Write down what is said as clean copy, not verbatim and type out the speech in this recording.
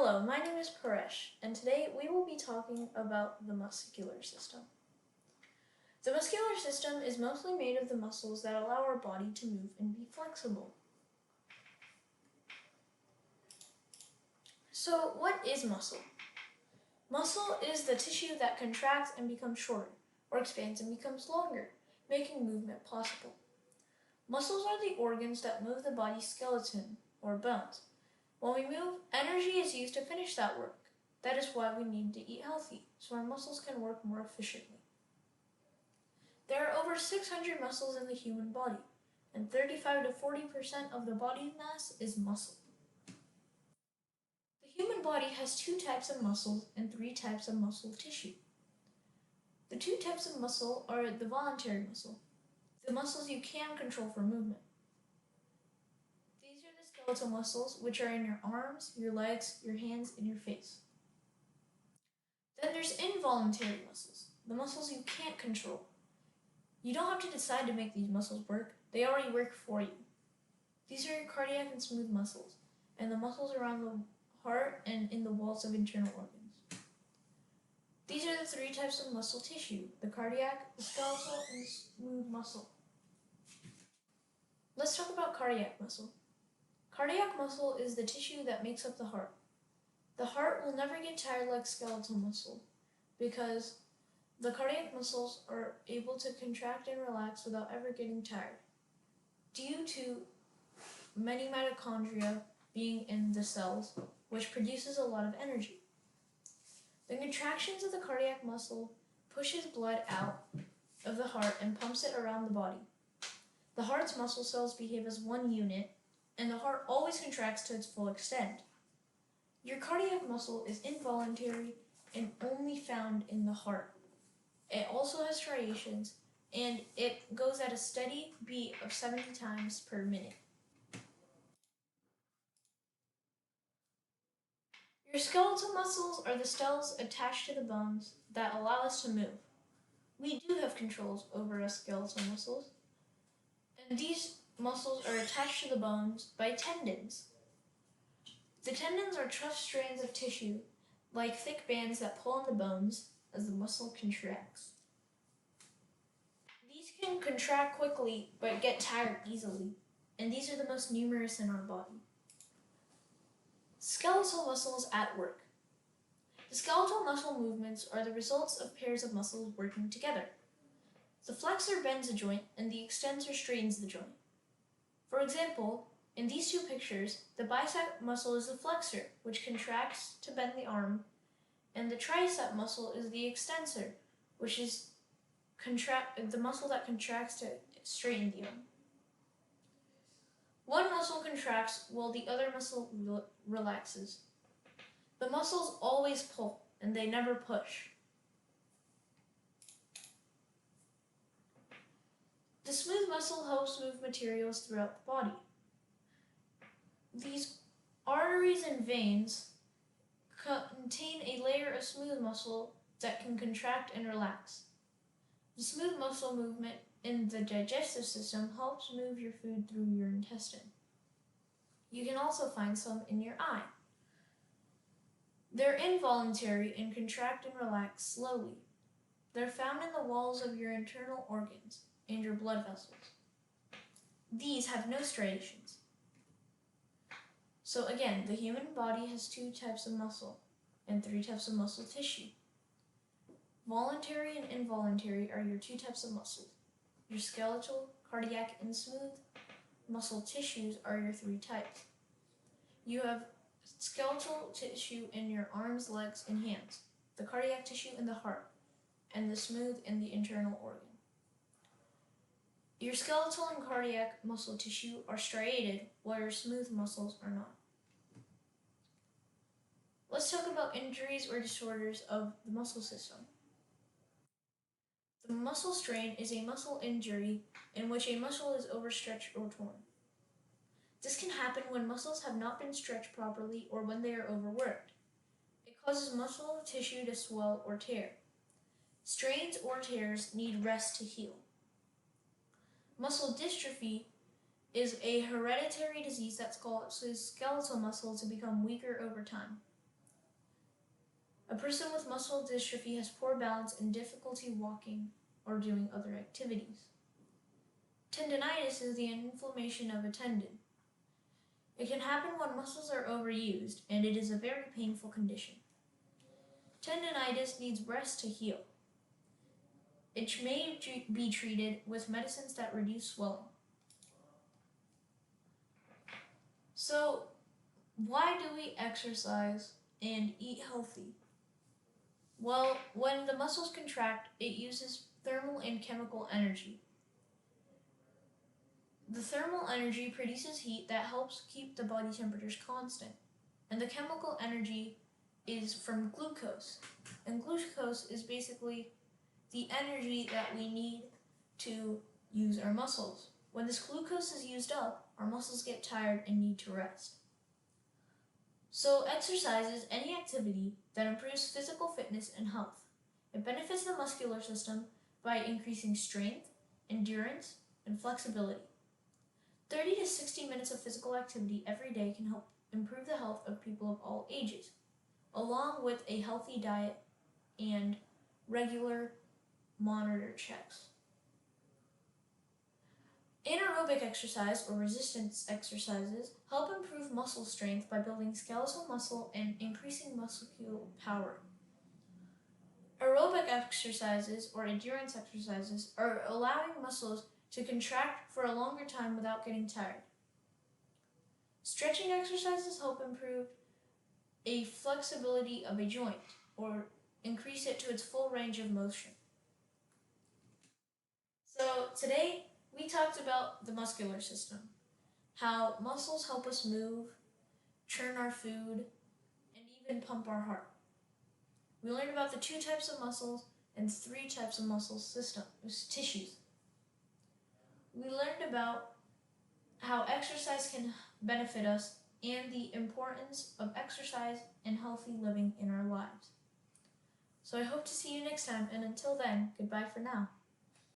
Hello, my name is Paresh, and today we will be talking about the muscular system. The muscular system is mostly made of the muscles that allow our body to move and be flexible. So, what is muscle? Muscle is the tissue that contracts and becomes shorter, or expands and becomes longer, making movement possible. Muscles are the organs that move the body's skeleton, or bones. When we move, energy is used to finish that work. That is why we need to eat healthy, so our muscles can work more efficiently. There are over 600 muscles in the human body, and 35 to 40% of the body mass is muscle. The human body has two types of muscles and three types of muscle tissue. The two types of muscle are the voluntary muscle, the muscles you can control for movement. These are the skeletal muscles, which are in your arms, your legs, your hands, and your face. Then there's involuntary muscles, the muscles you can't control. You don't have to decide to make these muscles work, they already work for you. These are your cardiac and smooth muscles, and the muscles around the heart and in the walls of internal organs. These are the three types of muscle tissue, the cardiac, the skeletal, and smooth muscle. Let's talk about cardiac muscle. Cardiac muscle is the tissue that makes up the heart. The heart will never get tired like skeletal muscle because the cardiac muscles are able to contract and relax without ever getting tired, due to many mitochondria being in the cells, which produces a lot of energy. The contractions of the cardiac muscle pushes blood out of the heart and pumps it around the body. The heart's muscle cells behave as one unit, and the heart always contracts to its full extent. Your cardiac muscle is involuntary and only found in the heart. It also has striations, and it goes at a steady beat of 70 times per minute. Your skeletal muscles are the cells attached to the bones that allow us to move. We do have controls over our skeletal muscles, and these muscles are attached to the bones by tendons. The tendons are tough strands of tissue, like thick bands that pull on the bones as the muscle contracts. These can contract quickly but get tired easily, and these are the most numerous in our body. Skeletal muscles at work. The skeletal muscle movements are the results of pairs of muscles working together. The flexor bends a joint and the extensor straightens the joint. For example, in these two pictures, the bicep muscle is the flexor, which contracts to bend the arm, and the tricep muscle is the extensor, which is the muscle that contracts to straighten the arm. One muscle contracts while the other muscle relaxes. The muscles always pull, and they never push. The smooth muscle helps move materials throughout the body. These arteries and veins contain a layer of smooth muscle that can contract and relax. The smooth muscle movement in the digestive system helps move your food through your intestine. You can also find some in your eye. They're involuntary and contract and relax slowly. They're found in the walls of your internal organs and your blood vessels. These have no striations. So again, the human body has two types of muscle and three types of muscle tissue. Voluntary and involuntary are your two types of muscles. Your skeletal, cardiac, and smooth muscle tissues are your three types. You have skeletal tissue in your arms, legs, and hands, the cardiac tissue in the heart, and the smooth in the internal organ. Your skeletal and cardiac muscle tissue are striated, while your smooth muscles are not. Let's talk about injuries or disorders of the muscle system. The muscle strain is a muscle injury in which a muscle is overstretched or torn. This can happen when muscles have not been stretched properly or when they are overworked. It causes muscle tissue to swell or tear. Strains or tears need rest to heal. Muscle dystrophy is a hereditary disease that causes skeletal muscle to become weaker over time. A person with muscle dystrophy has poor balance and difficulty walking or doing other activities. Tendinitis is the inflammation of a tendon. It can happen when muscles are overused, and it is a very painful condition. Tendinitis needs rest to heal. It may be treated with medicines that reduce swelling. So, why do we exercise and eat healthy? Well, when the muscles contract, it uses thermal and chemical energy. The thermal energy produces heat that helps keep the body temperatures constant, and the chemical energy is from glucose. And glucose is basically the energy that we need to use our muscles. When this glucose is used up, our muscles get tired and need to rest. So exercise is any activity that improves physical fitness and health. It benefits the muscular system by increasing strength, endurance, and flexibility. 30 to 60 minutes of physical activity every day can help improve the health of people of all ages, along with a healthy diet and regular monitor checks. Anaerobic exercise or resistance exercises help improve muscle strength by building skeletal muscle and increasing muscular power. Aerobic exercises or endurance exercises are allowing muscles to contract for a longer time without getting tired. Stretching exercises help improve a flexibility of a joint or increase it to its full range of motion. So today we talked about the muscular system, how muscles help us move, churn our food, and even pump our heart. We learned about the 2 types of muscles and 3 types of muscle tissues. We learned about how exercise can benefit us and the importance of exercise and healthy living in our lives. So I hope to see you next time, and until then, goodbye for now.